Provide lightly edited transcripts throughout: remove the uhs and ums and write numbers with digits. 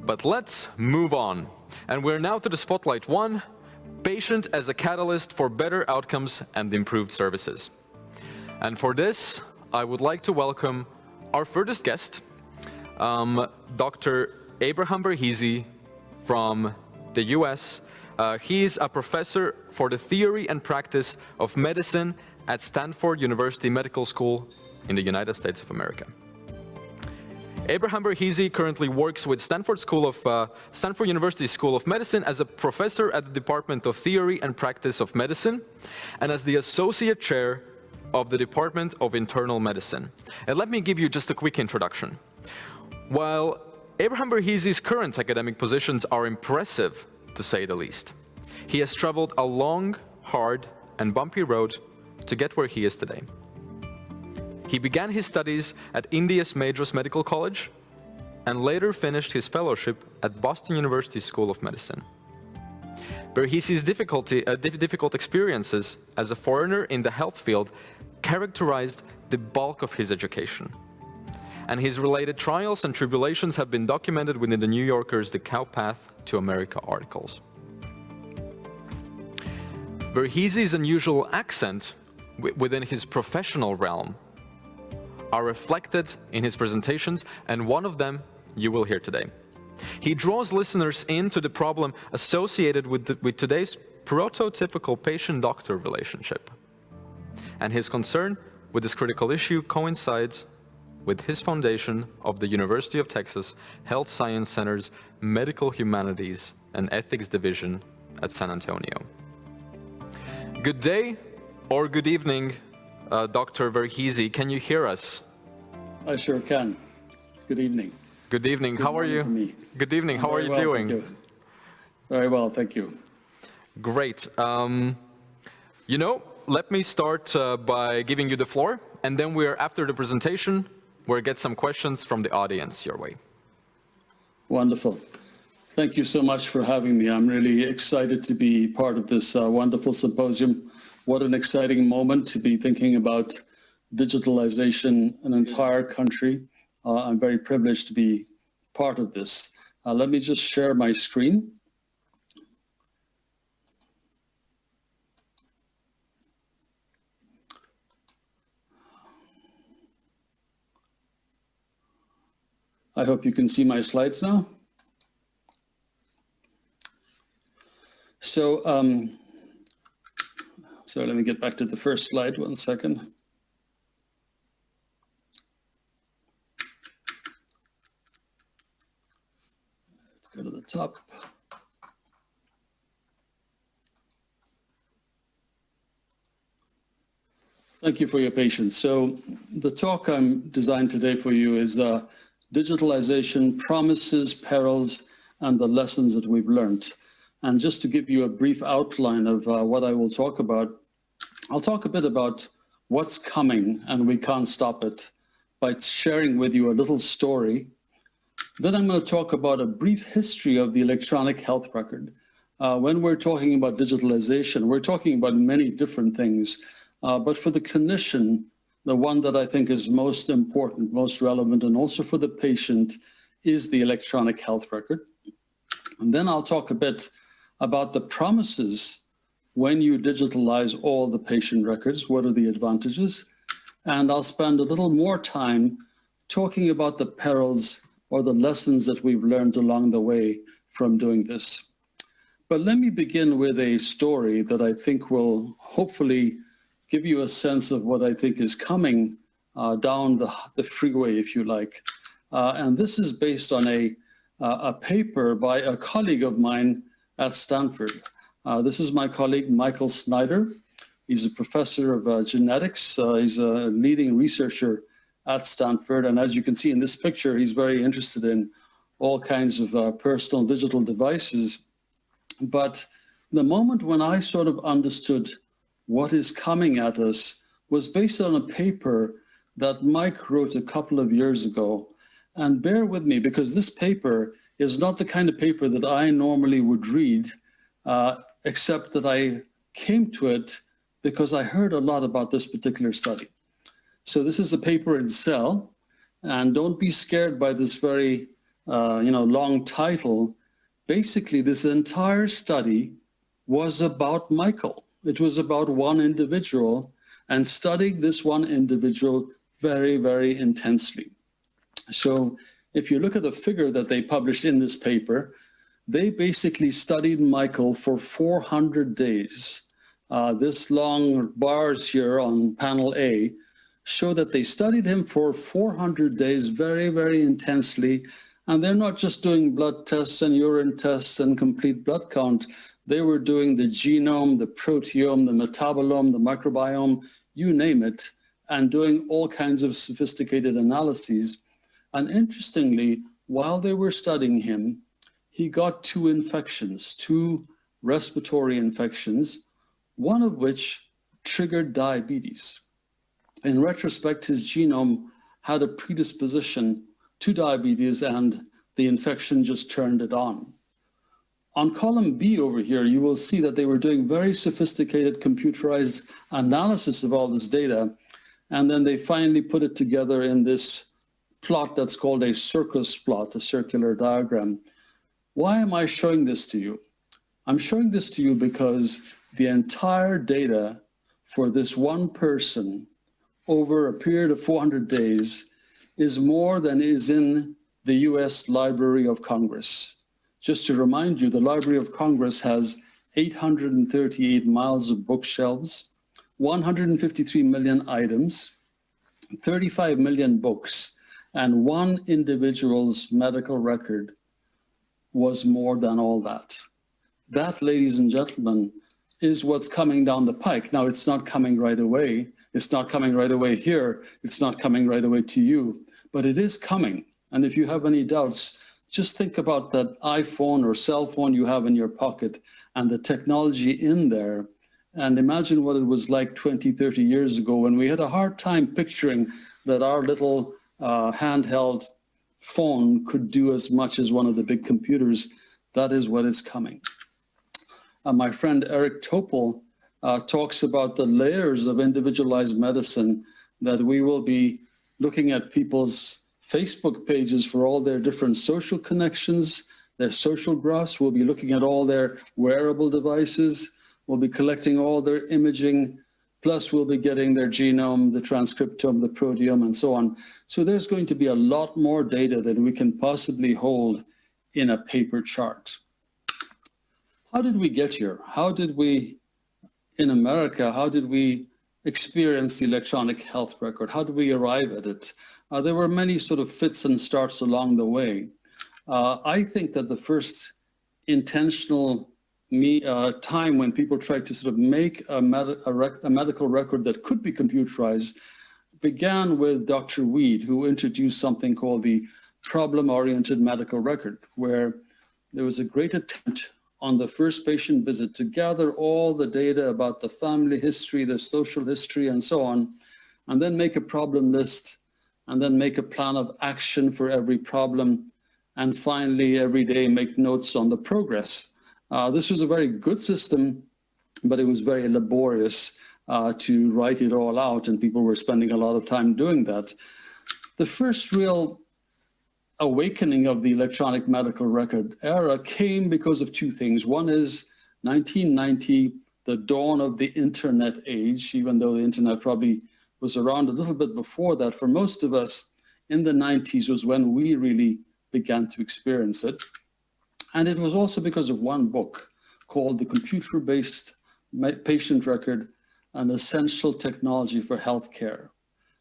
But let's move on. And we're now to the Spotlight 1, Patient as a Catalyst for Better Outcomes and Improved Services. And for this, I would like to welcome our first guest, Dr. Abraham Verghese from the US. He's a professor for the theory and practice of medicine at Stanford University Medical School in the United States of America. Abraham Verghese currently works with Stanford University School of Medicine as a professor at the Department of Theory and Practice of Medicine and as the Associate Chair of the Department of Internal Medicine. And let me give you just a quick introduction. While Abraham Verghese's current academic positions are impressive, to say the least, he has traveled a long, hard, and bumpy road to get where he is today. He began his studies at India's Madras Medical College and later finished his fellowship at Boston University School of Medicine. Verghese's difficult experiences as a foreigner in the health field characterized the bulk of his education, and his related trials and tribulations have been documented within the New Yorker's The Cow Path to America articles. Verghese's unusual accent within his professional realm are reflected in his presentations, and one of them you will hear today. He draws listeners into the problem associated with today's prototypical patient-doctor relationship. And his concern with this critical issue coincides with his foundation of the University of Texas Health Science Center's Medical Humanities and Ethics Division at San Antonio. Good day or good evening, Dr. Verghese. Can you hear us? I sure can. Good evening. Good evening. How are you? Good evening. How are you doing? Thank you. Very well, thank you. Great. Let me start by giving you the floor, and then after the presentation, we'll get some questions from the audience your way. Wonderful. Thank you so much for having me. I'm really excited to be part of this wonderful symposium. What an exciting moment to be thinking about digitalization in an entire country. I'm very privileged to be part of this. Let me just share my screen. I hope you can see my slides now. So, let me get back to the first slide, 1 second. Let's go to the top. Thank you for your patience. So the talk I'm designed today for you is Digitalization, Promises, Perils, and the Lessons that we've learned. And just to give you a brief outline of what I will talk about, I'll talk a bit about what's coming and we can't stop it by sharing with you a little story. Then I'm going to talk about a brief history of the electronic health record. When we're talking about digitalization, we're talking about many different things, but for the clinician, the one that I think is most important, most relevant, and also for the patient is the electronic health record. And then I'll talk a bit about the promises when you digitalize all the patient records. What are the advantages? And I'll spend a little more time talking about the perils or the lessons that we've learned along the way from doing this. But let me begin with a story that I think will hopefully give you a sense of what I think is coming down the freeway, if you like. And this is based on a paper by a colleague of mine at Stanford. This is my colleague, Michael Snyder. He's a professor of genetics. He's a leading researcher at Stanford. And as you can see in this picture, he's very interested in all kinds of personal digital devices. But the moment when I sort of understood what is coming at us was based on a paper that Mike wrote a couple of years ago. And bear with me, because this paper is not the kind of paper that I normally would read, except that I came to it because I heard a lot about this particular study. So this is a paper in Cell, and don't be scared by this very long title, basically this entire study was about Michael. It was about one individual and studying this one individual very, very intensely. So if you look at the figure that they published in this paper, they basically studied Michael for 400 days. This long bars here on panel A show that they studied him for 400 days very, very intensely. And they're not just doing blood tests and urine tests and complete blood count. They were doing the genome, the proteome, the metabolome, the microbiome, you name it, and doing all kinds of sophisticated analyses. And interestingly, while they were studying him, he got two infections, two respiratory infections, one of which triggered diabetes. In retrospect, his genome had a predisposition to diabetes, and the infection just turned it on. On column B over here, you will see that they were doing very sophisticated computerized analysis of all this data, and then they finally put it together in this plot that's called a circus plot, a circular diagram. Why am I showing this to you? I'm showing this to you because the entire data for this one person over a period of 400 days is more than is in the US Library of Congress. Just to remind you, the Library of Congress has 838 miles of bookshelves, 153 million items, 35 million books, and one individual's medical record was more than all that. That, ladies and gentlemen, is what's coming down the pike. Now, it's not coming right away. It's not coming right away here. It's not coming right away to you, but it is coming. And if you have any doubts, just think about that iPhone or cell phone you have in your pocket and the technology in there. And imagine what it was like 20, 30 years ago when we had a hard time picturing that our little handheld phone could do as much as one of the big computers. That is what is coming. My friend Eric Topol talks about the layers of individualized medicine, that we will be looking at people's Facebook pages for all their different social connections, their social graphs. We'll be looking at all their wearable devices. We'll be collecting all their imaging, plus we'll be getting their genome, the transcriptome, the proteome, and so on. So there's going to be a lot more data than we can possibly hold in a paper chart. How did we get here? How did we, in America, how did we experience the electronic health record? How did we arrive at it? There were many sort of fits and starts along the way. I think that the first intentional time when people tried to sort of make a medical record that could be computerized began with Dr. Weed, who introduced something called the problem-oriented medical record, where there was a great attempt on the first patient visit to gather all the data about the family history, the social history, and so on, and then make a problem list, and then make a plan of action for every problem, and finally, every day, make notes on the progress. This was a very good system, but it was very laborious to write it all out, and people were spending a lot of time doing that. The first real awakening of the electronic medical record era came because of two things. One is 1990, the dawn of the internet age, even though the internet probably was around a little bit before that. For most of us, in the 90s was when we really began to experience it. And it was also because of one book called The Computer-Based Patient Record, an Essential Technology for Healthcare.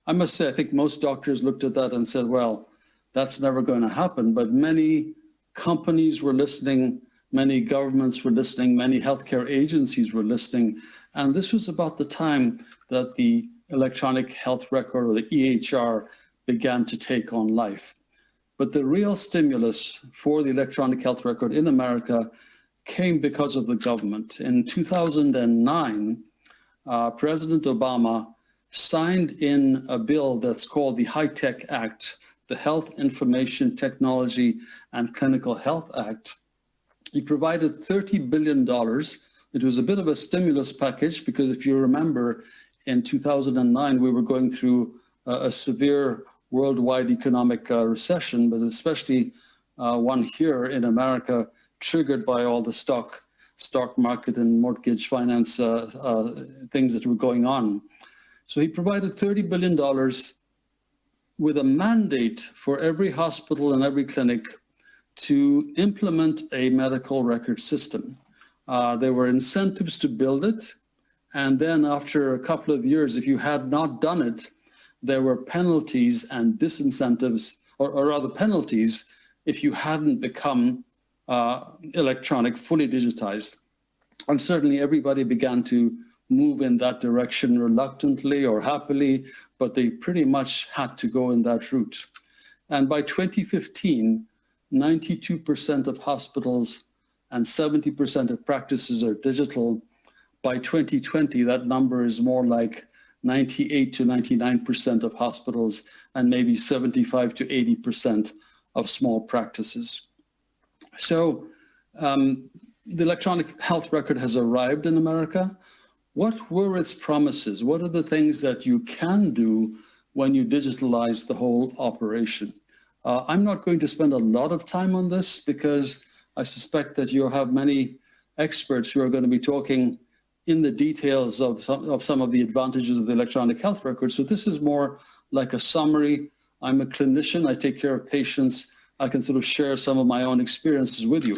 I must say, I think most doctors looked at that and said, well, that's never going to happen. But many companies were listening, many governments were listening, many healthcare agencies were listening. And this was about the time that the electronic health record, or the EHR, began to take on life. But the real stimulus for the electronic health record in America came because of the government. In 2009, President Obama signed in a bill that's called the HITECH Act, the Health Information Technology and Clinical Health Act. He provided $30 billion. It was a bit of a stimulus package because if you remember, in 2009, we were going through a severe worldwide economic recession, but especially one here in America, triggered by all the stock market and mortgage finance things that were going on. So he provided $30 billion with a mandate for every hospital and every clinic to implement a medical record system. There were incentives to build it. And then after a couple of years, if you had not done it, there were penalties and disincentives, or rather penalties, if you hadn't become electronic, fully digitized. And certainly everybody began to move in that direction reluctantly or happily, but they pretty much had to go in that route. And by 2015, 92% of hospitals and 70% of practices are digital. By 2020, that number is more like 98 to 99% of hospitals and maybe 75 to 80% of small practices. So the electronic health record has arrived in America. What were its promises? What are the things that you can do when you digitalize the whole operation? I'm not going to spend a lot of time on this because I suspect that you'll have many experts who are going to be talking in the details of some of the advantages of the electronic health record. So this is more like a summary. I'm a clinician, I take care of patients. I can sort of share some of my own experiences with you.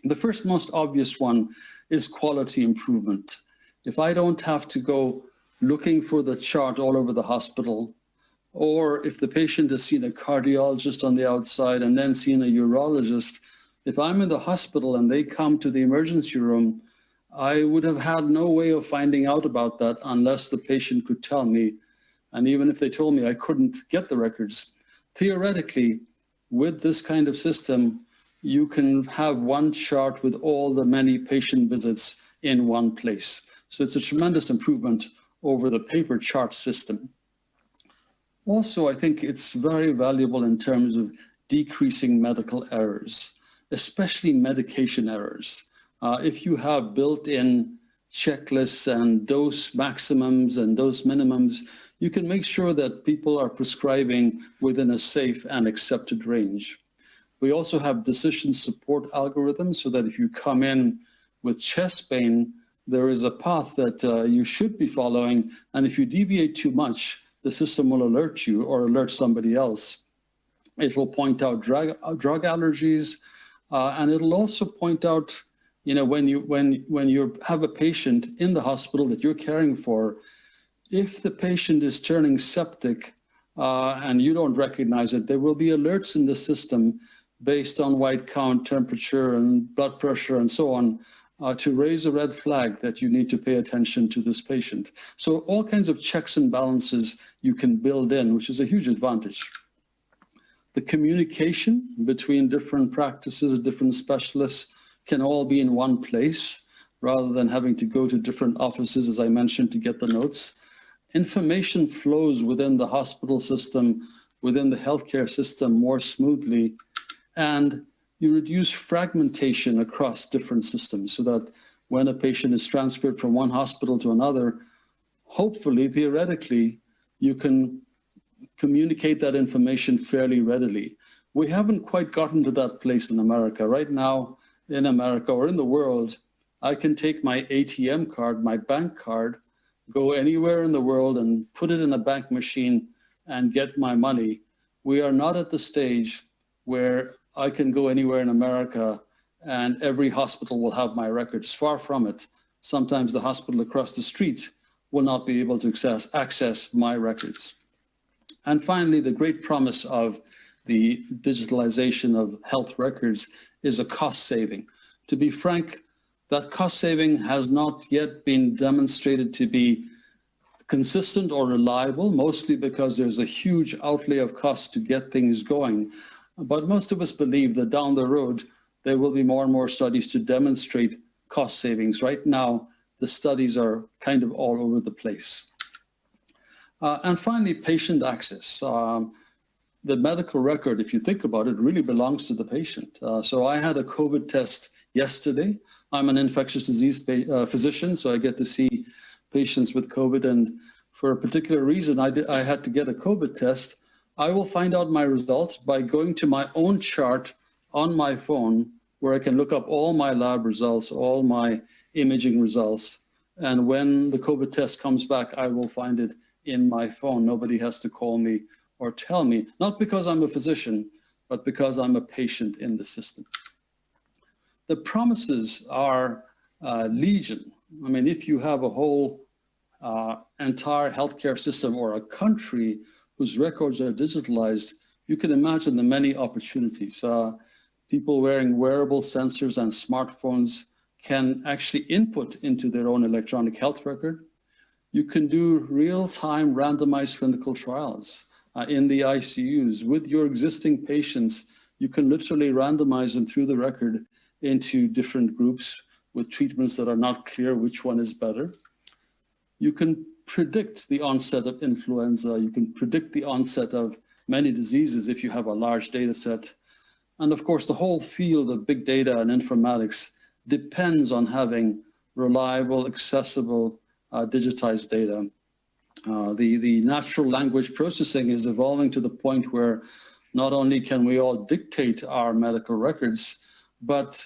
The first most obvious one is quality improvement. If I don't have to go looking for the chart all over the hospital, or if the patient has seen a cardiologist on the outside and then seen a urologist, if I'm in the hospital and they come to the emergency room, I would have had no way of finding out about that unless the patient could tell me. And even if they told me, I couldn't get the records. Theoretically, with this kind of system, you can have one chart with all the many patient visits in one place. So it's a tremendous improvement over the paper chart system. Also, I think it's very valuable in terms of decreasing medical errors, especially medication errors. If you have built-in checklists and dose maximums and dose minimums, you can make sure that people are prescribing within a safe and accepted range. We also have decision support algorithms so that if you come in with chest pain, there is a path that you should be following. And if you deviate too much, the system will alert you or alert somebody else. It will point out drug allergies, and it'll also point out, you know, when you have a patient in the hospital that you're caring for, if the patient is turning septic and you don't recognize it, there will be alerts in the system based on white count, temperature, and blood pressure, and so on, to raise a red flag that you need to pay attention to this patient. So all kinds of checks and balances you can build in, which is a huge advantage. The communication between different practices, different specialists, can all be in one place rather than having to go to different offices, as I mentioned, to get the notes. Information flows within the hospital system, within the healthcare system more smoothly, and you reduce fragmentation across different systems so that when a patient is transferred from one hospital to another, hopefully, theoretically, you can communicate that information fairly readily. We haven't quite gotten to that place in America. Right now, in America or in the world, I can take my ATM card, my bank card, go anywhere in the world and put it in a bank machine and get my money. We are not at the stage where I can go anywhere in America and every hospital will have my records. Far from it. Sometimes the hospital across the street will not be able to access my records. And finally, the great promise of the digitalization of health records is a cost saving. To be frank, that cost saving has not yet been demonstrated to be consistent or reliable, mostly because there's a huge outlay of costs to get things going. But most of us believe that down the road, there will be more and more studies to demonstrate cost savings. Right now, the studies are kind of all over the place. And finally, patient access. The medical record, if you think about it, really belongs to the patient. So I had a COVID test yesterday. I'm an infectious disease physician, so I get to see patients with COVID. And for a particular reason, I had to get a COVID test. I will find out my results by going to my own chart on my phone where I can look up all my lab results, all my imaging results. And when the COVID test comes back, I will find it in my phone. Nobody has to call me or tell me, not because I'm a physician, but because I'm a patient in the system. The promises are legion. I mean, if you have a whole entire healthcare system or a country whose records are digitalized, you can imagine the many opportunities. People wearing wearable sensors and smartphones can actually input into their own electronic health record. You can do real-time randomized clinical trials in the ICUs. With your existing patients, you can literally randomize them through the record into different groups with treatments that are not clear which one is better. You can predict the onset of influenza. You can predict the onset of many diseases if you have a large data set. And of course, the whole field of big data and informatics depends on having reliable, accessible, digitized data. The natural language processing is evolving to the point where not only can we all dictate our medical records, but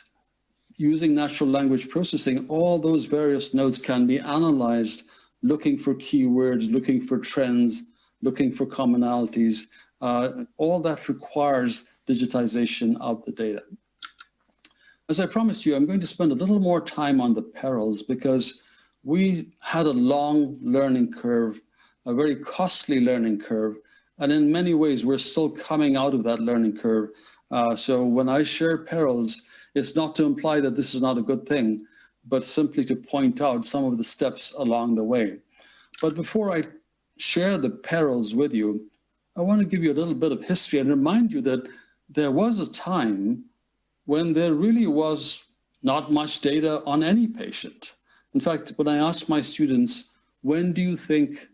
using natural language processing, all those various nodes can be analyzed, looking for keywords, looking for trends, looking for commonalities. All that requires digitization of the data. As I promised you, I'm going to spend a little more time on the perils because we had a long learning curve, a very costly learning curve, and in many ways, we're still coming out of that learning curve. So when I share perils, it's not to imply that this is not a good thing, but simply to point out some of the steps along the way. But before I share the perils with you, I want to give you a little bit of history and remind you that there was a time when there really was not much data on any patient. In fact, when I ask my students, when do you think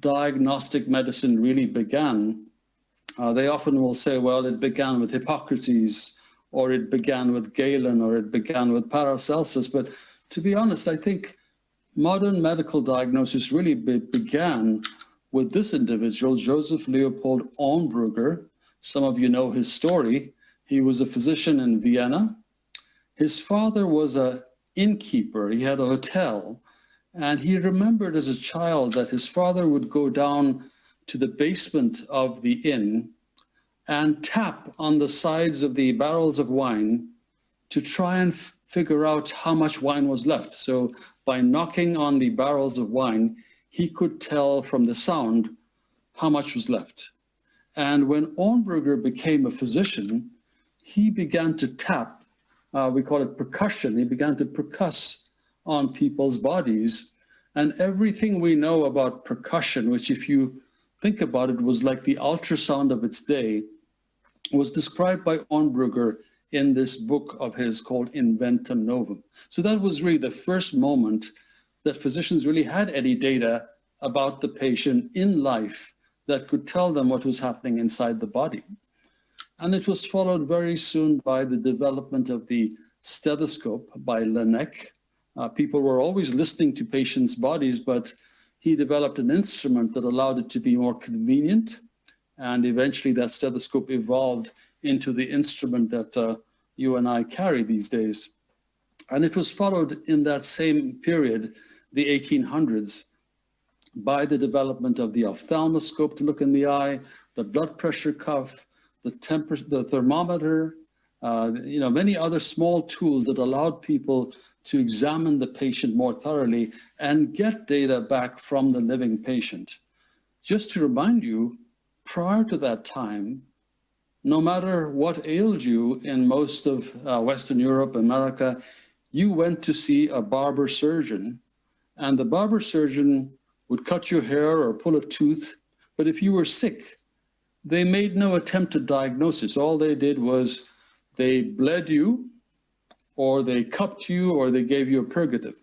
diagnostic medicine really began? They often will say, well, it began with Hippocrates, or it began with Galen, or it began with Paracelsus. But to be honest, I think modern medical diagnosis really began with this individual, Joseph Leopold Auenbrugger. Some of you know his story. He was a physician in Vienna. His father was an innkeeper. He had a hotel. And he remembered as a child that his father would go down to the basement of the inn and tap on the sides of the barrels of wine to try and figure out how much wine was left. So by knocking on the barrels of wine, he could tell from the sound how much was left. And when Auenbrugger became a physician, he began to tap, we call it percussion. He began to percuss on people's bodies. And everything we know about percussion, which if you think about it, was like the ultrasound of its day, was described by Auenbrugger in this book of his called Inventum Novum. So that was really the first moment that physicians really had any data about the patient in life that could tell them what was happening inside the body. And it was followed very soon by the development of the stethoscope by Laennec. People were always listening to patients' bodies, but he developed an instrument that allowed it to be more convenient. And eventually that stethoscope evolved into the instrument that you and I carry these days. And it was followed in that same period, the 1800s, by the development of the ophthalmoscope to look in the eye, the blood pressure cuff, the thermometer, many other small tools that allowed people to examine the patient more thoroughly and get data back from the living patient. Just to remind you, prior to that time, no matter what ailed you in most of Western Europe, America, you went to see a barber surgeon, and the barber surgeon would cut your hair or pull a tooth. But if you were sick, they made no attempt at diagnosis. All they did was they bled you, or they cupped you, or they gave you a purgative.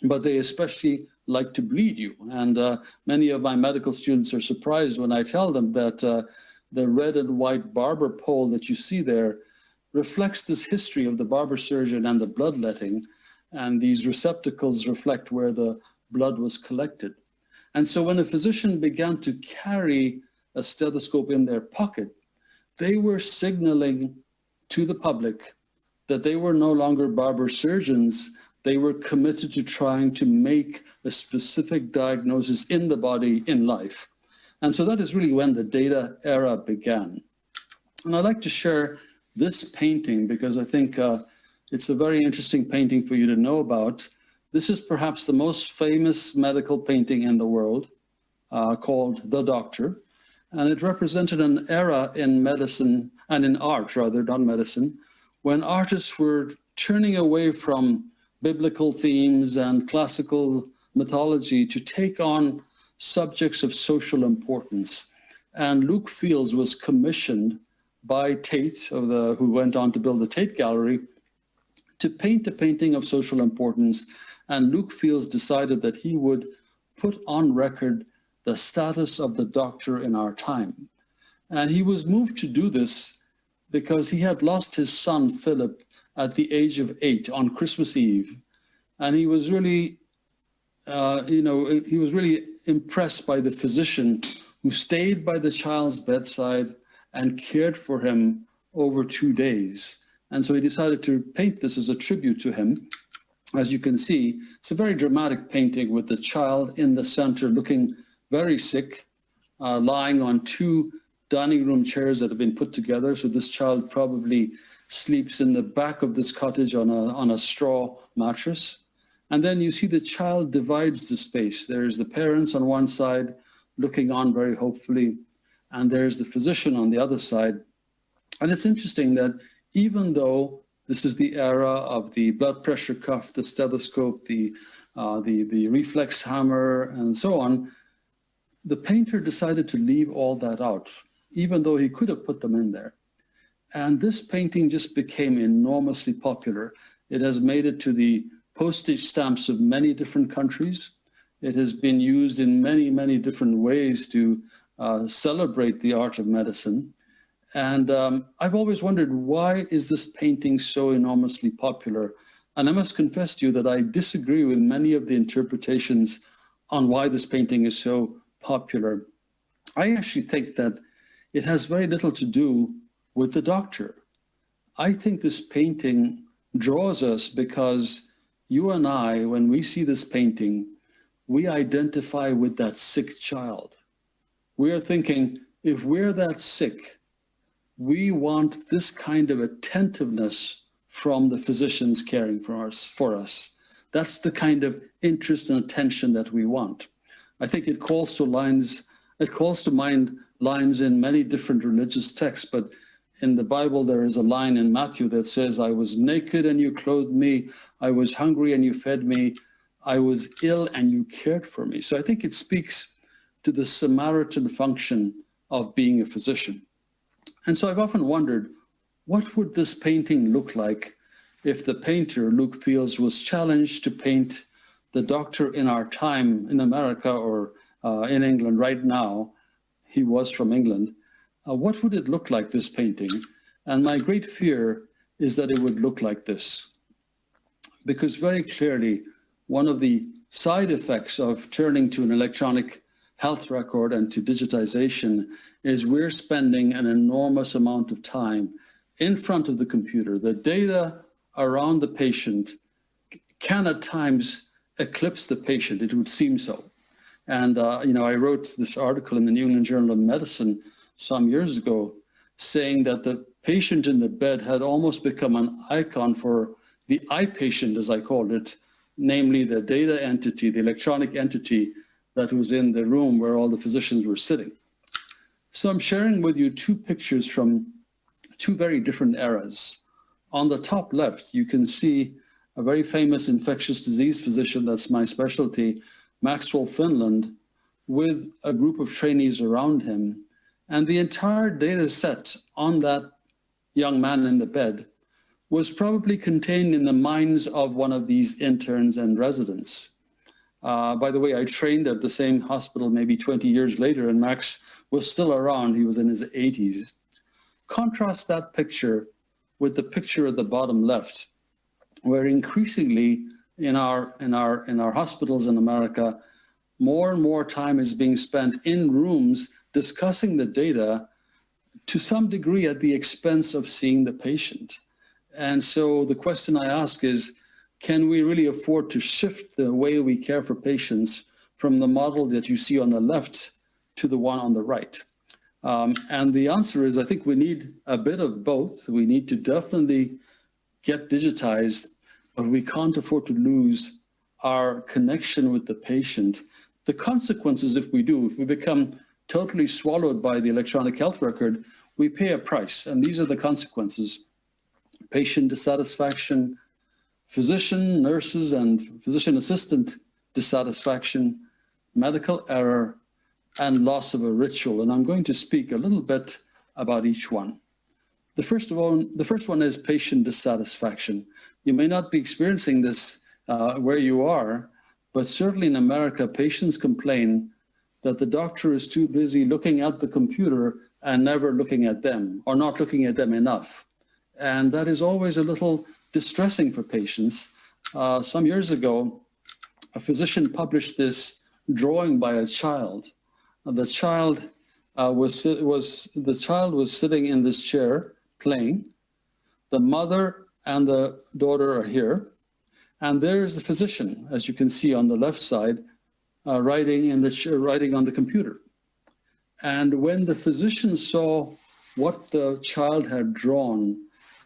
But they especially like to bleed you. And many of my medical students are surprised when I tell them that the red and white barber pole that you see there reflects this history of the barber surgeon and the bloodletting. And these receptacles reflect where the blood was collected. And so when a physician began to carry a stethoscope in their pocket, they were signaling to the public that they were no longer barber surgeons. They were committed to trying to make a specific diagnosis in the body in life. And so that is really when the data era began. And I'd like to share this painting because I think it's a very interesting painting for you to know about. This is perhaps the most famous medical painting in the world, called The Doctor. And it represented an era in medicine, and in art rather, not medicine, when artists were turning away from biblical themes and classical mythology to take on subjects of social importance. And Luke Fields was commissioned by Tate, who went on to build the Tate Gallery, to paint a painting of social importance. And Luke Fields decided that he would put on record the status of the doctor in our time. And he was moved to do this because he had lost his son, Philip, at the age of 8 on Christmas Eve. And he was really, he was really impressed by the physician who stayed by the child's bedside and cared for him over 2 days. And so he decided to paint this as a tribute to him. As you can see, it's a very dramatic painting with the child in the center looking very sick, lying on 2 dining room chairs that have been put together. So this child probably sleeps in the back of this cottage on a straw mattress. And then you see the child divides the space. There's the parents on one side looking on very hopefully, and there's the physician on the other side. And it's interesting that even though this is the era of the blood pressure cuff, the stethoscope, the reflex hammer, and so on, the painter decided to leave all that out, even though he could have put them in there. And this painting just became enormously popular. It has made it to the postage stamps of many different countries. It has been used in many, many different ways to celebrate the art of medicine. And I've always wondered, why is this painting so enormously popular? And I must confess to you that I disagree with many of the interpretations on why this painting is so popular. I actually think that it has very little to do with the doctor. I think this painting draws us because you and I, when we see this painting, we identify with that sick child. We are thinking, if we're that sick, we want this kind of attentiveness from the physicians caring for us. That's the kind of interest and attention that we want. I think it calls to mind lines in many different religious texts, but in the Bible, there is a line in Matthew that says, I was naked and you clothed me. I was hungry and you fed me. I was ill and you cared for me. So I think it speaks to the Samaritan function of being a physician. And so I've often wondered, what would this painting look like if the painter, Luke Fields, was challenged to paint the doctor in our time in America or in England right now? He was from England. What would it look like, this painting? And my great fear is that it would look like this. Because very clearly, one of the side effects of turning to an electronic health record and to digitization is we're spending an enormous amount of time in front of the computer. The data around the patient can at times eclipse the patient, it would seem so. And I wrote this article in the New England Journal of Medicine some years ago saying that the patient in the bed had almost become an icon for the eye patient, as I called it, namely the data entity, the electronic entity that was in the room where all the physicians were sitting. So I'm sharing with you 2 pictures from 2 very different eras. On the top left, you can see a very famous infectious disease physician, that's my specialty, Maxwell Finland, with a group of trainees around him. And the entire data set on that young man in the bed was probably contained in the minds of one of these interns and residents. By the way, I trained at the same hospital maybe 20 years later, and Max was still around. He was in his 80s. Contrast that picture with the picture at the bottom left, where increasingly in our hospitals in America, more and more time is being spent in rooms discussing the data to some degree at the expense of seeing the patient. And so the question I ask is, can we really afford to shift the way we care for patients from the model that you see on the left to the one on the right? And the answer is, I think we need a bit of both. We need to definitely get digitized, but we can't afford to lose our connection with the patient. The consequences, if we become totally swallowed by the electronic health record, we pay a price. And these are the consequences: patient dissatisfaction, physician, nurses, and physician assistant dissatisfaction, medical error, and loss of a ritual. And I'm going to speak a little bit about each one. The first one is patient dissatisfaction. You may not be experiencing this where you are, but certainly in America, patients complain that the doctor is too busy looking at the computer and never looking at them, or not looking at them enough. And that is always a little distressing for patients. Some years ago, a physician published this drawing by a child. The child was sitting in this chair playing. The mother and the daughter are here, and there's the physician, as you can see on the left side, writing on the computer. And when the physician saw what the child had drawn,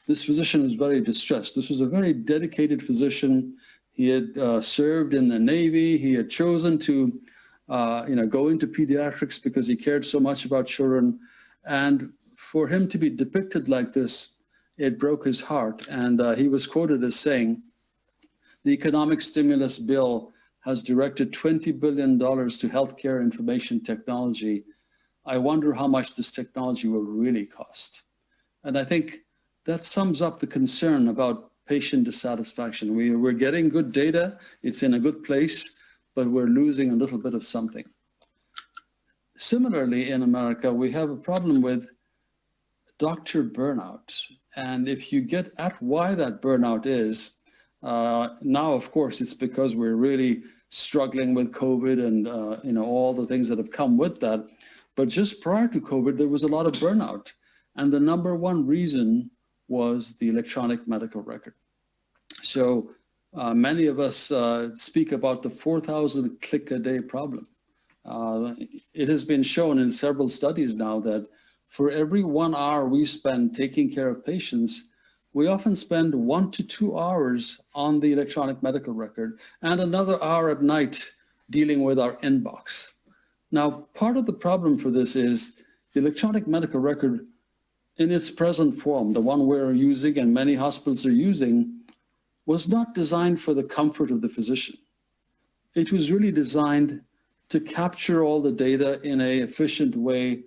this physician was very distressed. This was a very dedicated physician. He had served in the Navy. He had chosen to go into pediatrics because he cared so much about children. And for him to be depicted like this, it broke his heart. And he was quoted as saying, "The economic stimulus bill has directed $20 billion to healthcare information technology. I wonder how much this technology will really cost." And I think that sums up the concern about patient dissatisfaction. We're getting good data, it's in a good place, but we're losing a little bit of something. Similarly, in America, we have a problem with doctor burnout. And if you get at why that burnout is, now, of course, it's because we're really struggling with COVID and all the things that have come with that. But just prior to COVID, there was a lot of burnout. And the number one reason was the electronic medical record. So many of us speak about the 4,000 click a day problem. It has been shown in several studies now that for every 1 hour we spend taking care of patients, we often spend 1 to 2 hours on the electronic medical record and another hour at night dealing with our inbox. Now, part of the problem for this is the electronic medical record in its present form, the one we're using and many hospitals are using, was not designed for the comfort of the physician. It was really designed to capture all the data in an efficient way,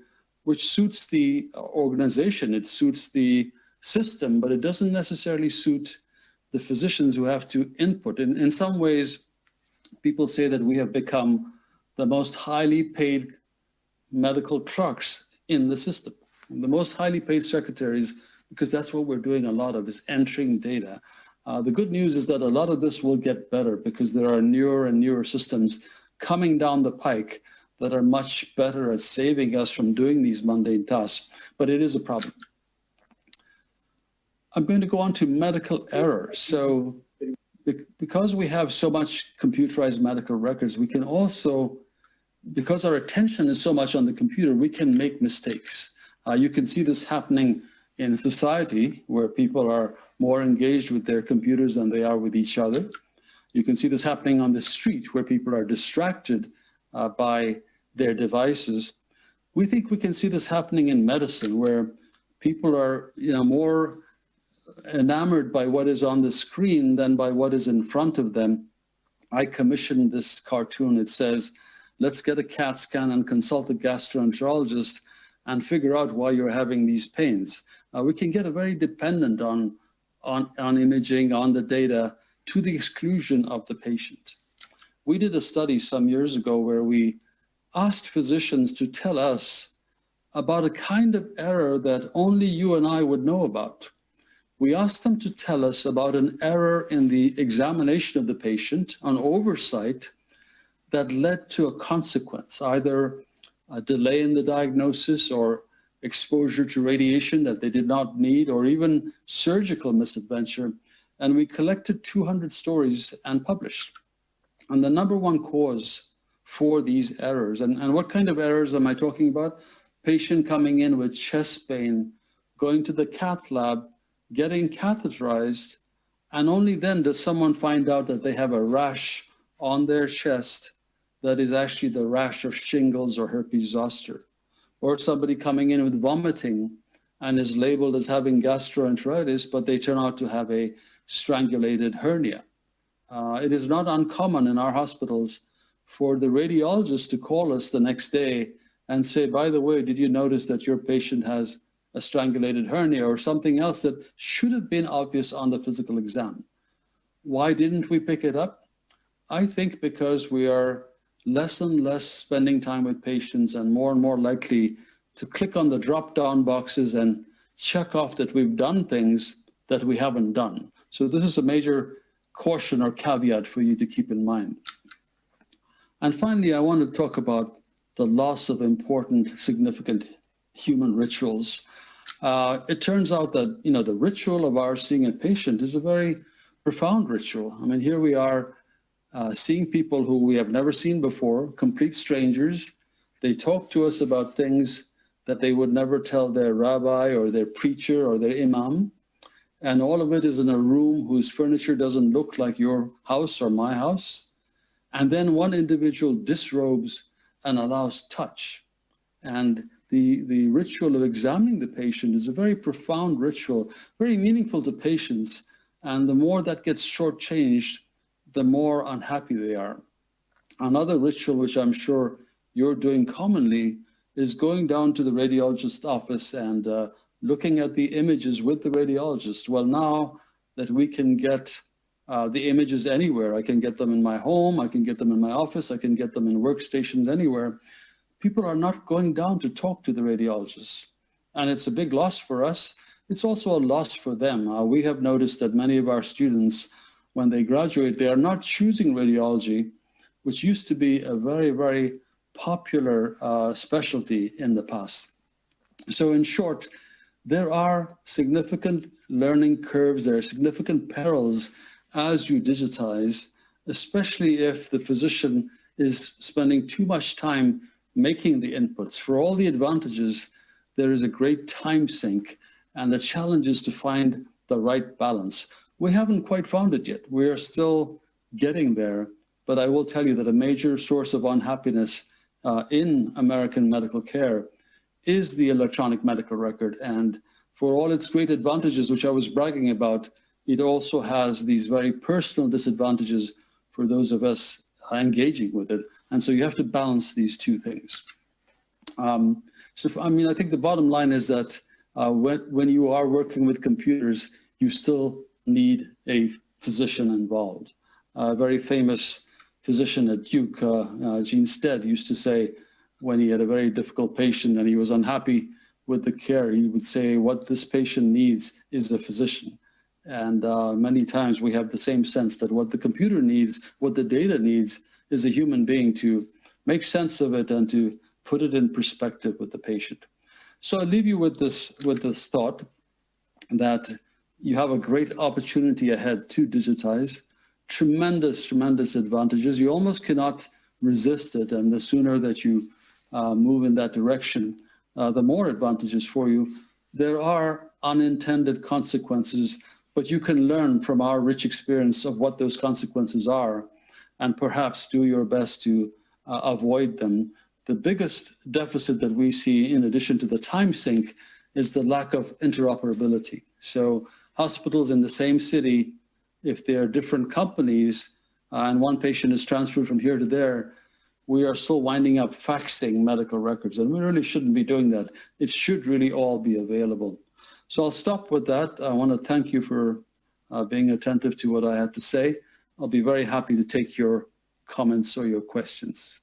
which suits the organization, it suits the system, but it doesn't necessarily suit the physicians who have to input. In some ways, people say that we have become the most highly paid medical clerks in the system, the most highly paid secretaries, because that's what we're doing a lot of, is entering data. The good news is that a lot of this will get better because there are newer and newer systems coming down the pike that are much better at saving us from doing these mundane tasks, but it is a problem. I'm going to go on to medical error. So because we have so much computerized medical records, we can also, because our attention is so much on the computer, we can make mistakes. You can see this happening in society where people are more engaged with their computers than they are with each other. You can see this happening on the street where people are distracted by their devices. We think we can see this happening in medicine where people are more enamored by what is on the screen than by what is in front of them. I commissioned this cartoon. It says, let's get a CAT scan and consult a gastroenterologist and figure out why you're having these pains. We can get very dependent on imaging, on the data, to the exclusion of the patient. We did a study some years ago where we asked physicians to tell us about a kind of error that only you and I would know about. We asked them to tell us about an error in the examination of the patient, an oversight that led to a consequence, either a delay in the diagnosis or exposure to radiation that they did not need, or even surgical misadventure. And we collected 200 stories and published. And the number one cause for these errors, and what kind of errors am I talking about? Patient coming in with chest pain, going to the cath lab, getting catheterized, and only then does someone find out that they have a rash on their chest that is actually the rash of shingles or herpes zoster. Or somebody coming in with vomiting and is labeled as having gastroenteritis, but they turn out to have a strangulated hernia. It is not uncommon in our hospitals for the radiologist to call us the next day and say, by the way, did you notice that your patient has a strangulated hernia or something else that should have been obvious on the physical exam? Why didn't we pick it up? I think because we are less and less spending time with patients and more likely to click on the drop-down boxes and check off that we've done things that we haven't done. So this is a major caution or caveat for you to keep in mind. And finally, I want to talk about the loss of important, significant human rituals. It turns out that, the ritual of our seeing a patient is a very profound ritual. I mean, here we are seeing people who we have never seen before, complete strangers. They talk to us about things that they would never tell their rabbi or their preacher or their imam. And all of it is in a room whose furniture doesn't look like your house or my house. And then one individual disrobes and allows touch. And the ritual of examining the patient is a very profound ritual, very meaningful to patients. And the more that gets shortchanged, the more unhappy they are. Another ritual, which I'm sure you're doing commonly, is going down to the radiologist's office and looking at the images with the radiologist. Well, now that we can get the images anywhere, I can get them in my home, I can get them in my office, I can get them in workstations anywhere. People are not going down to talk to the radiologist. And it's a big loss for us. It's also a loss for them. We have noticed that many of our students, when they graduate, they are not choosing radiology, which used to be a very, very popular specialty in the past. So in short, there are significant learning curves, there are significant perils as you digitize, especially if the physician is spending too much time making the inputs. For all the advantages, there is a great time sink, and the challenge is to find the right balance. We haven't quite found it yet. We are still getting there, but I will tell you that a major source of unhappiness in American medical care is the electronic medical record. And for all its great advantages, which I was bragging about, it also has these very personal disadvantages for those of us engaging with it. And so you have to balance these two things. I think the bottom line is that when you are working with computers, you still need a physician involved. A very famous physician at Duke, Gene Stead, used to say when he had a very difficult patient and he was unhappy with the care, he would say, what this patient needs is a physician. And many times we have the same sense that what the computer needs, what the data needs, is a human being to make sense of it and to put it in perspective with the patient. So I leave you with this thought that you have a great opportunity ahead to digitize. Tremendous, tremendous advantages. You almost cannot resist it. And the sooner that you move in that direction, the more advantages for you. There are unintended consequences, but you can learn from our rich experience of what those consequences are and perhaps do your best to avoid them. The biggest deficit that we see, in addition to the time sink, is the lack of interoperability. So hospitals in the same city, if they are different companies and one patient is transferred from here to there, we are still winding up faxing medical records, and we really shouldn't be doing that. It should really all be available. So I'll stop with that. I want to thank you for being attentive to what I had to say. I'll be very happy to take your comments or your questions.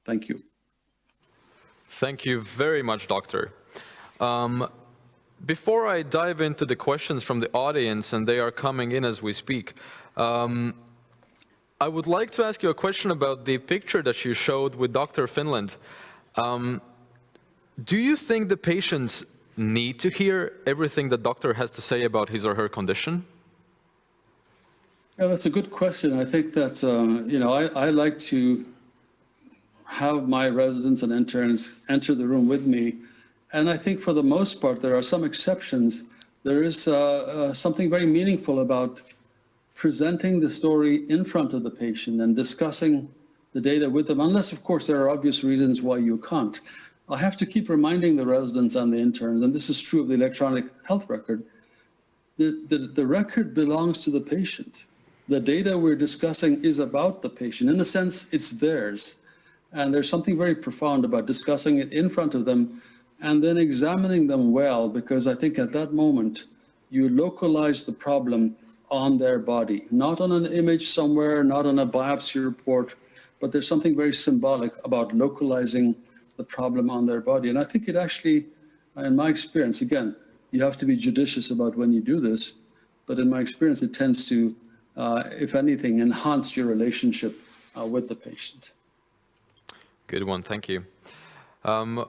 Thank you. Thank you very much, Doctor. Before I dive into the questions from the audience, and they are coming in as we speak, I would like to ask you a question about the picture that you showed with Dr. Finland. Do you think the patients need to hear everything the doctor has to say about his or her condition? Yeah, that's a good question. I think that, I like to have my residents and interns enter the room with me. And I think for the most part, there are some exceptions. There is something very meaningful about presenting the story in front of the patient and discussing the data with them, unless, of course, there are obvious reasons why you can't. I have to keep reminding the residents and the interns, and this is true of the electronic health record, the record belongs to the patient. The data we're discussing is about the patient. In a sense, it's theirs. And there's something very profound about discussing it in front of them and then examining them well, because I think at that moment, you localize the problem on their body, not on an image somewhere, not on a biopsy report, but there's something very symbolic about localizing the problem on their body. And I think it actually, in my experience, again, you have to be judicious about when you do this, but in my experience, it tends to, if anything, enhance your relationship with the patient. Good one, thank you. All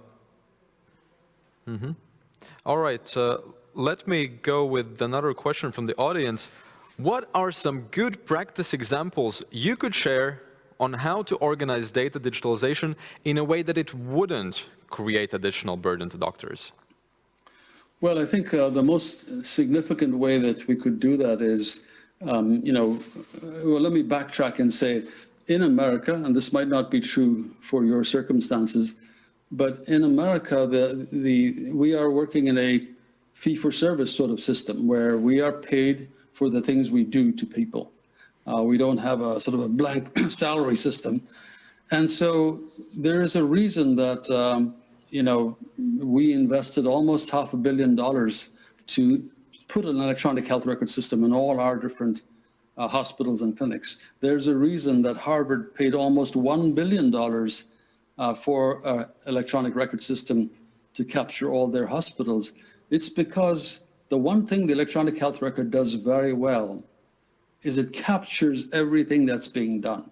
right, let me go with another question from the audience. What are some good practice examples you could share on how to organize data digitalization in a way that it wouldn't create additional burden to doctors? Well, I think the most significant way that we could do that is, well, let me backtrack and say, in America, and this might not be true for your circumstances, but in America, we are working in a fee-for-service sort of system where we are paid for the things we do to people. We don't have a sort of a blank salary system. And so there is a reason that, we invested almost $500 million to put an electronic health record system in all our different hospitals and clinics. There's a reason that Harvard paid almost $1 billion for an electronic record system to capture all their hospitals. It's because the one thing the electronic health record does very well is it captures everything that's being done.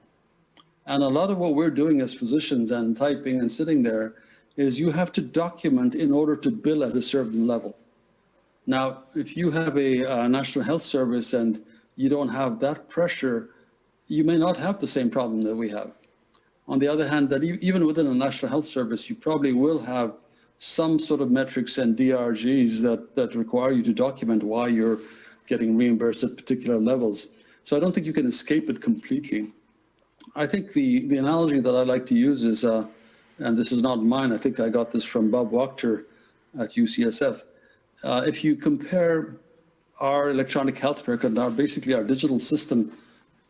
And a lot of what we're doing as physicians and typing and sitting there is you have to document in order to bill at a certain level. Now, if you have a National Health Service and you don't have that pressure, you may not have the same problem that we have. On the other hand, that even within a National Health Service, you probably will have some sort of metrics and DRGs that require you to document why you're getting reimbursed at particular levels. So I don't think you can escape it completely. I think the analogy that I like to use is, and this is not mine, I think I got this from Bob Wachter at UCSF. If you compare our electronic health record, basically our digital system,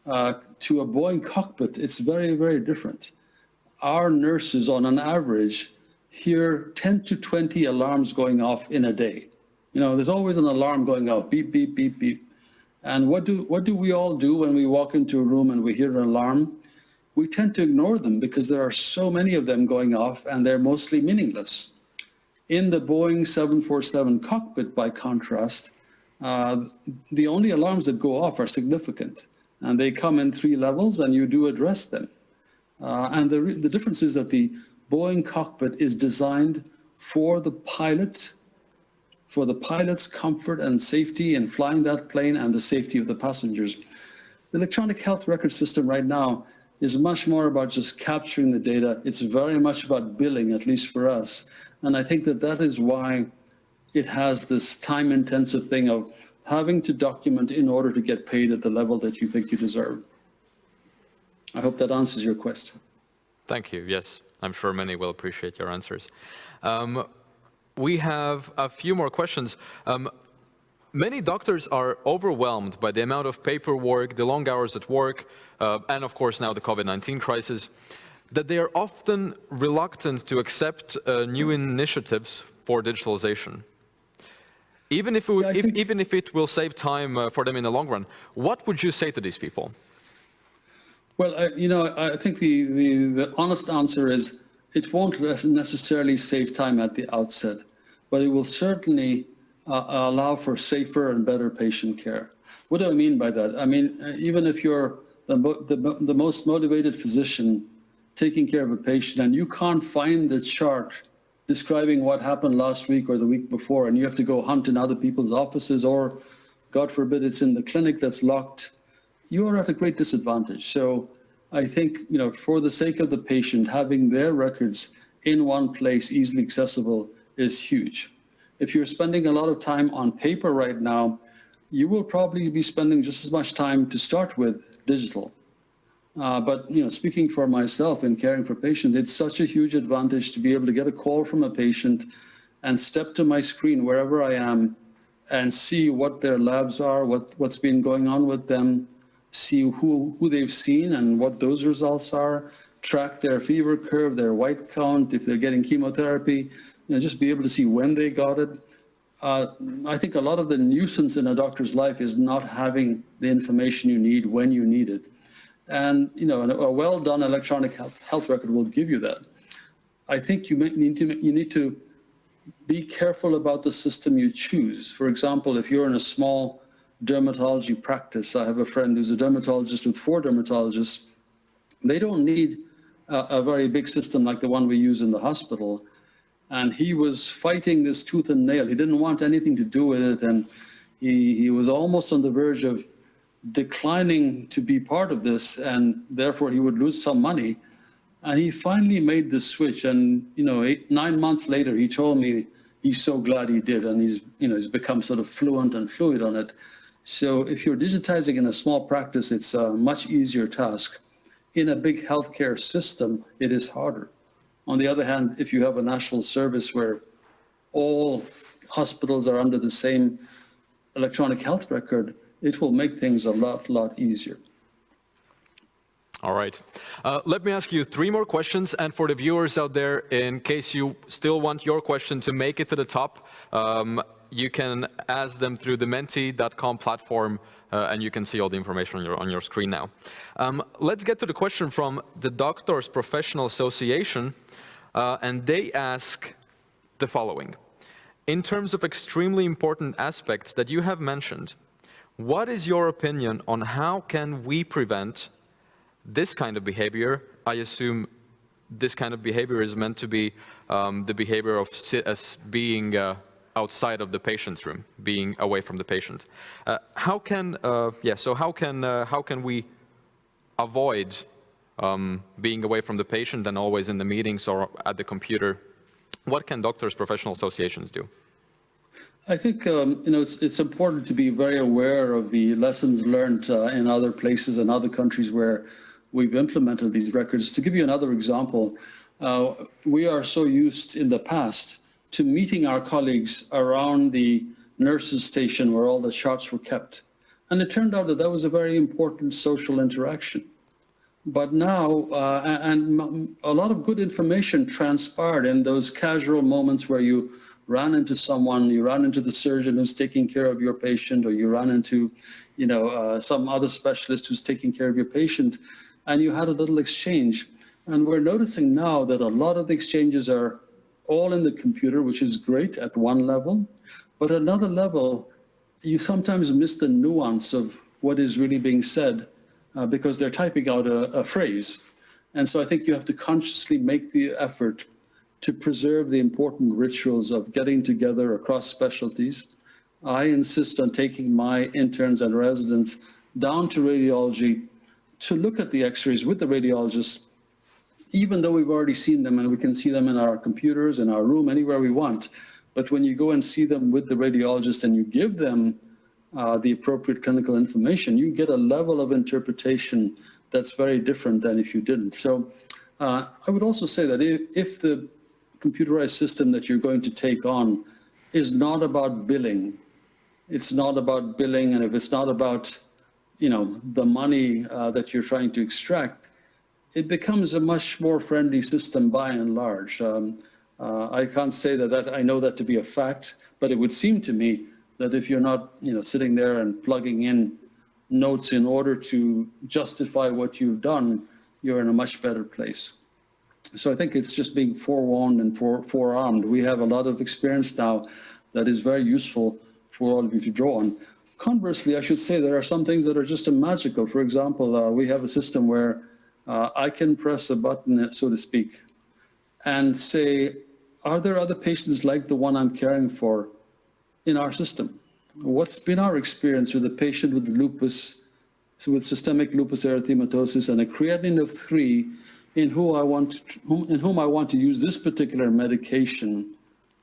to a Boeing cockpit, it's very, very different. Our nurses, on an average, hear 10 to 20 alarms going off in a day. There's always an alarm going off, beep, beep, beep, beep. And what do we all do when we walk into a room and we hear an alarm? We tend to ignore them because there are so many of them going off and they're mostly meaningless. In the Boeing 747 cockpit, by contrast, the only alarms that go off are significant, and they come in 3 levels, and you do address them. And the difference is that the Boeing cockpit is designed for the pilot, for the pilot's comfort and safety in flying that plane and the safety of the passengers. The electronic health record system right now is much more about just capturing the data. It's very much about billing, at least for us. And I think that is why it has this time-intensive thing of having to document in order to get paid at the level that you think you deserve. I hope that answers your question. Thank you. Yes, I'm sure many will appreciate your answers. We have a few more questions. Many doctors are overwhelmed by the amount of paperwork, the long hours at work, and of course now the COVID-19 crisis, that they are often reluctant to accept new initiatives for digitalization. Even if it will save time for them in the long run, what would you say to these people? Well, I think the honest answer is it won't necessarily save time at the outset, but it will certainly allow for safer and better patient care. What do I mean by that? I mean, even if you're the most motivated physician taking care of a patient and you can't find the chart describing what happened last week or the week before, and you have to go hunt in other people's offices, or God forbid it's in the clinic that's locked, you are at a great disadvantage. So I think, for the sake of the patient, having their records in one place, easily accessible, is huge. If you're spending a lot of time on paper right now, you will probably be spending just as much time to start with digital. But speaking for myself in caring for patients, it's such a huge advantage to be able to get a call from a patient and step to my screen wherever I am and see what their labs are, what's been going on with them, see who they've seen and what those results are, track their fever curve, their white count, if they're getting chemotherapy, just be able to see when they got it. I think a lot of the nuisance in a doctor's life is not having the information you need when you need it. And a well-done electronic health record will give you that. I think you need to be careful about the system you choose. For example, if you're in a small dermatology practice, I have a friend who's a dermatologist with 4 dermatologists. They don't need a very big system like the one we use in the hospital. And he was fighting this tooth and nail. He didn't want anything to do with it. And he was almost on the verge of declining to be part of this, and therefore he would lose some money. And he finally made the switch. And 9 months later, he told me he's so glad he did, and he's become sort of fluent and fluid on it. So if you're digitizing in a small practice, it's a much easier task. In a big healthcare system, it is harder. On the other hand, if you have a national service where all hospitals are under the same electronic health record, it will make things a lot easier. All right. Let me ask you 3 more questions. And for the viewers out there, in case you still want your question to make it to the top, you can ask them through the menti.com platform, and you can see all the information on your screen now. Let's get to the question from the Doctors Professional Association, and they ask the following. In terms of extremely important aspects that you have mentioned, what is your opinion on how can we prevent this kind of behavior? I assume this kind of behavior is meant to be the behavior of being outside of the patient's room, being away from the patient. How can we avoid being away from the patient and always in the meetings or at the computer? What can doctors' professional associations do? I think it's important to be very aware of the lessons learned in other places and other countries where we've implemented these records. To give you another example, we are so used in the past to meeting our colleagues around the nurses' station where all the charts were kept. And it turned out that that was a very important social interaction. But now, and a lot of good information transpired in those casual moments where you ran into someone, you ran into the surgeon who's taking care of your patient, or you ran into, some other specialist who's taking care of your patient, and you had a little exchange. And we're noticing now that a lot of the exchanges are all in the computer, which is great at one level, but at another level, you sometimes miss the nuance of what is really being said because they're typing out a phrase. And so I think you have to consciously make the effort to preserve the important rituals of getting together across specialties. I insist on taking my interns and residents down to radiology to look at the x-rays with the radiologists, even though we've already seen them and we can see them in our computers, in our room, anywhere we want. But when you go and see them with the radiologist and you give them the appropriate clinical information, you get a level of interpretation that's very different than if you didn't. So I would also say that if the computerized system that you're going to take on is not about billing, it's not about billing, and if it's not about, the money that you're trying to extract, it becomes a much more friendly system by and large. I can't say that I know that to be a fact, but it would seem to me that if you're not, sitting there and plugging in notes in order to justify what you've done, you're in a much better place. So I think it's just being forewarned and forearmed. We have a lot of experience now that is very useful for all of you to draw on. Conversely, I should say there are some things that are just magical. For example, we have a system where I can press a button, so to speak, and say, are there other patients like the one I'm caring for in our system? What's been our experience with a patient with lupus, so with systemic lupus erythematosus and a creatinine of 3 in whom I want to use this particular medication?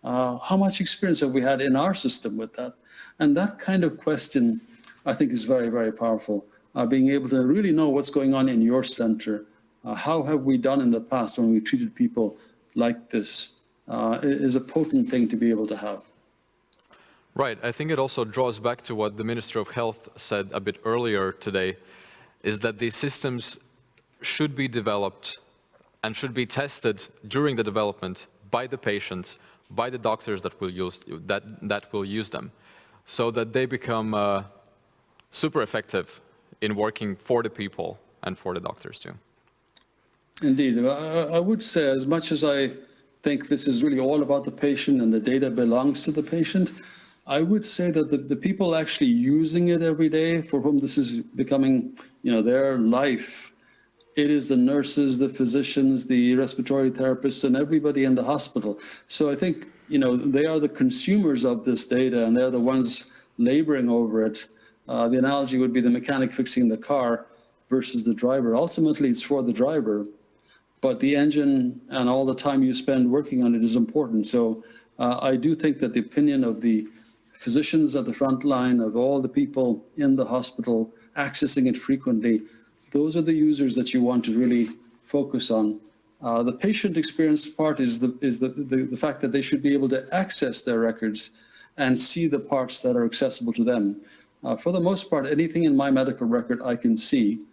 How much experience have we had in our system with that? And that kind of question, I think, is very, very powerful. Being able to really know what's going on in your center. How have we done in the past when we treated people like this is a potent thing to be able to have. Right. I think it also draws back to what the Minister of Health said a bit earlier today, is that these systems should be developed and should be tested during the development by the patients, by the doctors that will use them, so that they become super effective in working for the people and for the doctors too. Indeed. I would say, as much as I think this is really all about the patient and the data belongs to the patient, I would say that the people actually using it every day, for whom this is becoming, their life, it is the nurses, the physicians, the respiratory therapists, and everybody in the hospital. So I think, they are the consumers of this data, and they're the ones laboring over it. The analogy would be the mechanic fixing the car versus the driver. Ultimately, it's for the driver, but the engine and all the time you spend working on it is important. So I do think that the opinion of the physicians at the front line, of all the people in the hospital accessing it frequently, those are the users that you want to really focus on. The patient experience part is the fact that they should be able to access their records and see the parts that are accessible to them. For the most part, anything in my medical record I can see.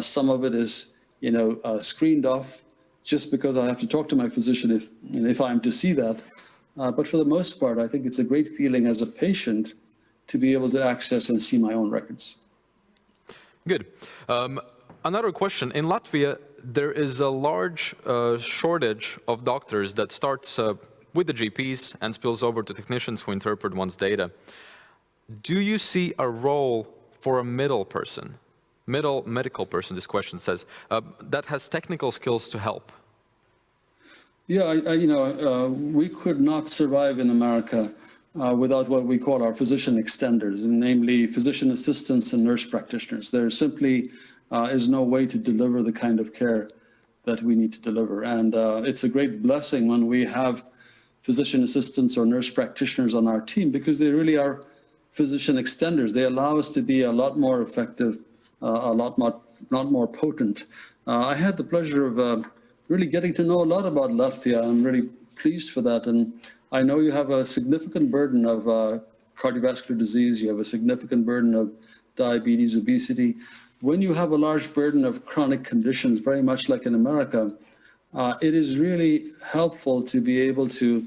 Some of it is, screened off just because I have to talk to my physician if I'm to see that. But for the most part, I think it's a great feeling as a patient to be able to access and see my own records. Good. Another question. In Latvia, there is a large shortage of doctors that starts with the GPs and spills over to technicians who interpret one's data. Do you see a role for a middle medical person, this question says, that has technical skills to help? Yeah, we could not survive in America without what we call our physician extenders, namely physician assistants and nurse practitioners. There simply is no way to deliver the kind of care that we need to deliver. And it's a great blessing when we have physician assistants or nurse practitioners on our team, because they really are physician extenders. They allow us to be a lot more effective, a lot more potent. I had the pleasure of really getting to know a lot about Latvia. I'm really pleased for that. And I know you have a significant burden of cardiovascular disease. You have a significant burden of diabetes, obesity. When you have a large burden of chronic conditions, very much like in America, it is really helpful to be able to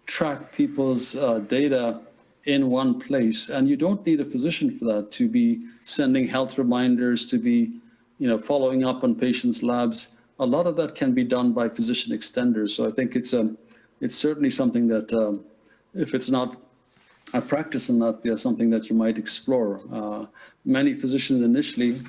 track people's data in one place. And you don't need a physician for that, to be sending health reminders, to be following up on patients' labs. A lot of that can be done by physician extenders. So I think it's certainly something that, if it's not a practice in Latvia, something that you might explore. Many physicians initially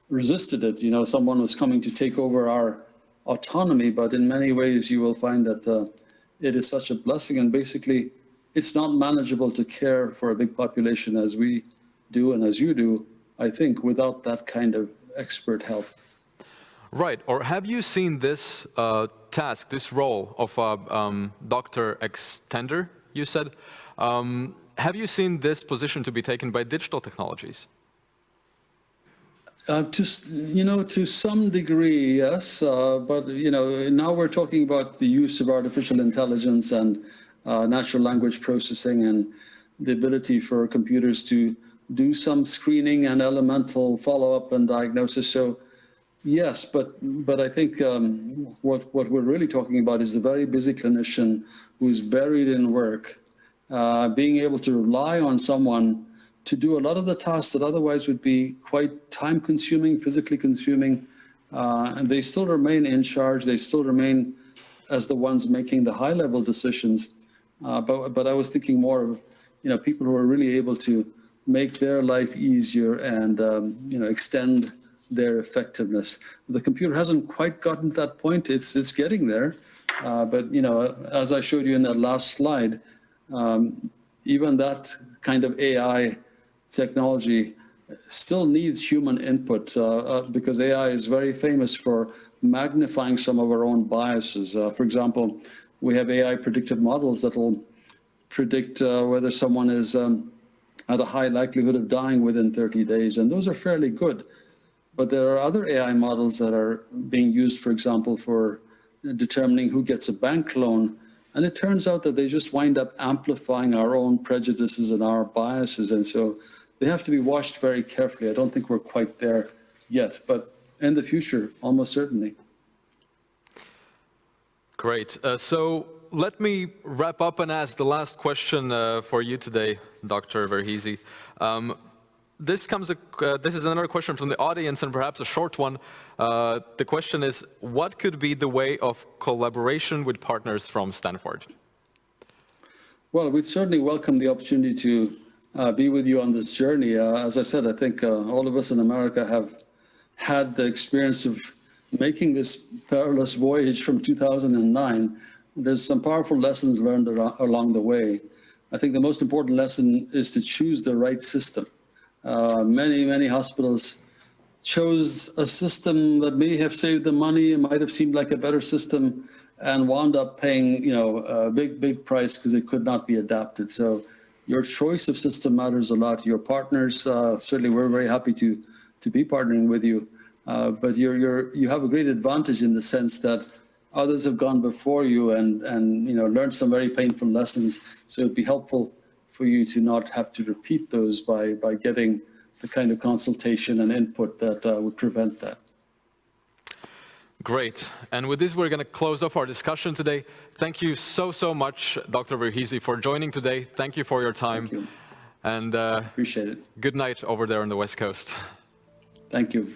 resisted it. Someone was coming to take over our autonomy, but in many ways you will find that it is such a blessing. And basically, it's not manageable to care for a big population as we do and as you do, I think, without that kind of expert help. Right. Or have you seen this task, this role of a doctor extender, you said? Have you seen this position to be taken by digital technologies? To some degree, yes. But, now we're talking about the use of artificial intelligence and natural language processing and the ability for computers to do some screening and elemental follow-up and diagnosis. So, yes, but I think what we're really talking about is the very busy clinician who's buried in work, being able to rely on someone to do a lot of the tasks that otherwise would be quite time-consuming, physically consuming, and they still remain in charge. They still remain as the ones making the high-level decisions. But I was thinking more of people who are really able to make their life easier and extend their effectiveness. The computer hasn't quite gotten to that point. It's getting there. But, you know, as I showed you in that last slide, even that kind of AI technology still needs human input because AI is very famous for magnifying some of our own biases. For example, we have AI predictive models that will predict whether someone is at a high likelihood of dying within 30 days, and those are fairly good. But there are other AI models that are being used, for example, for determining who gets a bank loan, and it turns out that they just wind up amplifying our own prejudices and our biases, and so they have to be watched very carefully. I don't think we're quite there yet, but in the future, almost certainly. Great. So let me wrap up and ask the last question for you today, Dr. Verghese. This is another question from the audience, and perhaps a short one. The question is, what could be the way of collaboration with partners from Stanford? Well, we'd certainly welcome the opportunity to be with you on this journey. As I said, I think all of us in America have had the experience of making this perilous voyage from 2009. There's some powerful lessons learned along the way. I think the most important lesson is to choose the right system. Many hospitals chose a system that may have saved them money, it might have seemed like a better system, and wound up paying, you know, a big price because it could not be adapted. So your choice of system matters a lot. Your partners, certainly we're very happy to be partnering with you, but you have a great advantage in the sense that others have gone before you and you know, learned some very painful lessons. So it'd be helpful for you to not have to repeat those by getting the kind of consultation and input that would prevent that. Great. And with this, we're going to close off our discussion today. Thank you so much, Dr. Verghese, for joining today. Thank you for your time. Thank you. And appreciate it. Good night over there on the West Coast. Thank you.